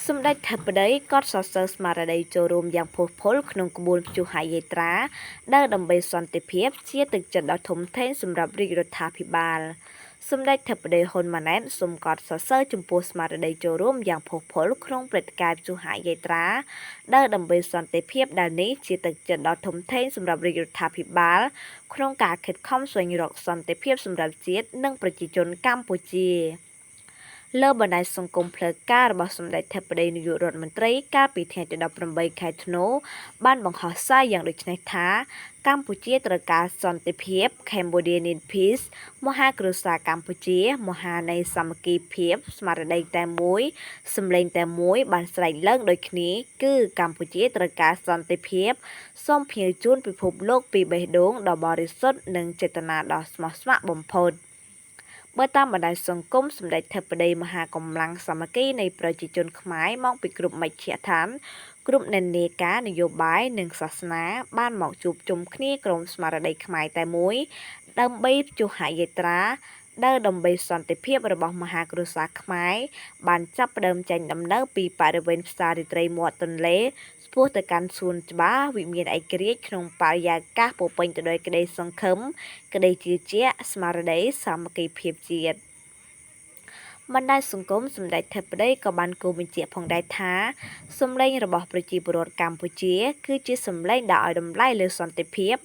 សម្ដេចធិបតីក៏សរសើរស្មារតីចូលរួមយ៉ាងផុសផុលក្នុងក្បួនព្យុហយាត្រាដើរដើម្បីសន្តិភាពជាទឹកចិត្តដ៏ធំធេងសម្រាប់រាជរដ្ឋាភិបាលសម្ដេចធិបតីហ៊ុនម៉ាណែតសូមកោតសរសើរចំពោះស្មារតីចូលរួមយ៉ាងផុសផុលក្នុងព្រឹត្តិការណ៍ព្យុហយាត្រាដើរដើម្បីសន្តិភាពដែលនេះជាទឹកចិត្តដ៏ធំធេងសម្រាប់រាជរដ្ឋាភិបាលក្នុងការខិតខំស្វែងរកសន្តិភាពសម្រាប់ជាតិនិងប្រជាជនកម្ពុជាលើបណ្ដាញសង្គមផ្លូវការរបស់សម្ដេចធិបតីនាយករដ្ឋមន្ត្រីកាលពីថ្ងៃទី18ខែធ្នូបានបង្ហោះសារយ៉ាងដូចនេះថាកម្ពុជាត្រូវការសន្តិភាព Cambodia need peace មហាគ្រួសារកម្ពុជាមហានៃសាមគ្គីភាពស្មារតីតែមួយសម្លេងតែមួយបានស្រែកឡើងដូចគ្នាគឺកម្ពុជាត្រូវការសន្តិភាពសូមភ្ញៀវជូនពិភពលោកពីបេះដូងដ៏បរិសុទ្ធនិងចេតនាដ៏ស្មោះស្ម័គ្របំផុតបើតាមបណ្ដាញសង្គមសម្ដេចធិបតីមហាកម្លាំងសាមគ្គីនៃប្រជាជនខ្មែរមកពីគ្រប់មជ្ឈដ្ឋានគ្រប់និន្នាការនយោបាយនិងសាសនាបានមកជួបជុំគ្នាក្រុមស្មារតីខ្មែរតែមួយដើម្បីព្យុហយាត្រាដើរដើម្បីសន្តិភាពរបស់មហាគ្រួសារខ្មែរបានចាប់ផ្ដើមចេញដំណើរពីបរិវេណផ្សាររាត្រីមាត់ទន្លេឆ្ពោះទៅកាន់សួនច្បារវិមានឯករាជ្យក្នុងបរិយាកាសពោពេញទៅដោយក្តីសង្ឃឹមក្តីជឿជាក់ស្មារតីសាមគ្គីភាពជាតិបណ្ដាញសង្គមសម្ដេចធិបតីក៏បានគូបញ្ជាក់ផងដែរថាសម្លេងរបស់ប្រជាពលរដ្ឋកម្ពុជាគឺជាសម្លេងដែលឲ្យតម្លៃលើសន្តិភាព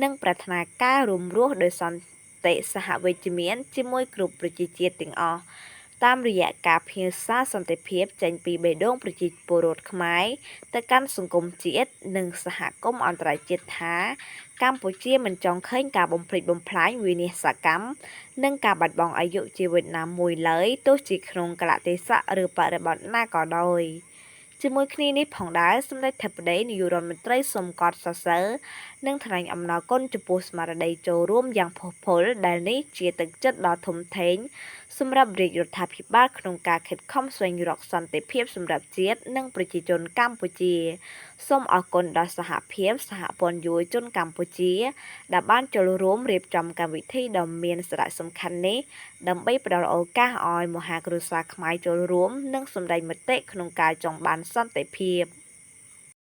និងប្រាថ្នាការរួមរស់ដោយសន្តិសហវិជ្ជមានជាមួយគ្រប់ប្រជាជាតិទាំងអស់តាមរយៈការផ្ញើសារសន្តិភាពចេញពីបេះដូងប្រជាពលរដ្ឋខ្មែរទៅកាន់សង្គមជាតិនិងសហគមន៍អន្តរជាតិថាកម្ពុជាមិនចង់ឃើញការបំផ្លិចបំផ្លាញវិនាសកម្មនិងការបាត់បង់អាយុជីវិតណាមួយឡើយទោះជាក្នុងកលៈទេសៈឬបរិបទណាក៏ដោយជាមួយគ្នានេះផងដែរសម្ដេចធិបតីនាយករដ្ឋមន្ត្រីសូមកោតសរសើរនិងថ្លែងអំណរគុណចំពោះស្មារតីចូលរួមយ៉ាងផុសផុលដែលនេះជាទឹកចិត្តដ៏ធំធេងសម្រាប់រាជរដ្ឋាភិបាលក្នុងការខិតខំស្វែងរកសន្តិភាពសម្រាប់ជាតិនិងប្រជាជនកម្ពុជាសូមអរគុណដល់សហភាពសហព័ន្ធយុវជនកម្ពុជាដែលបានចូលរួមរៀបចំកម្មវិធីដ៏មានសារៈសំខាន់នេះដើម្បីផ្ដល់ឱកាសឲ្យមហាគ្រួសារខ្មែរចូលរួមនិងសម្ដែងមតិក្នុងការចង់បានសន្តិភាព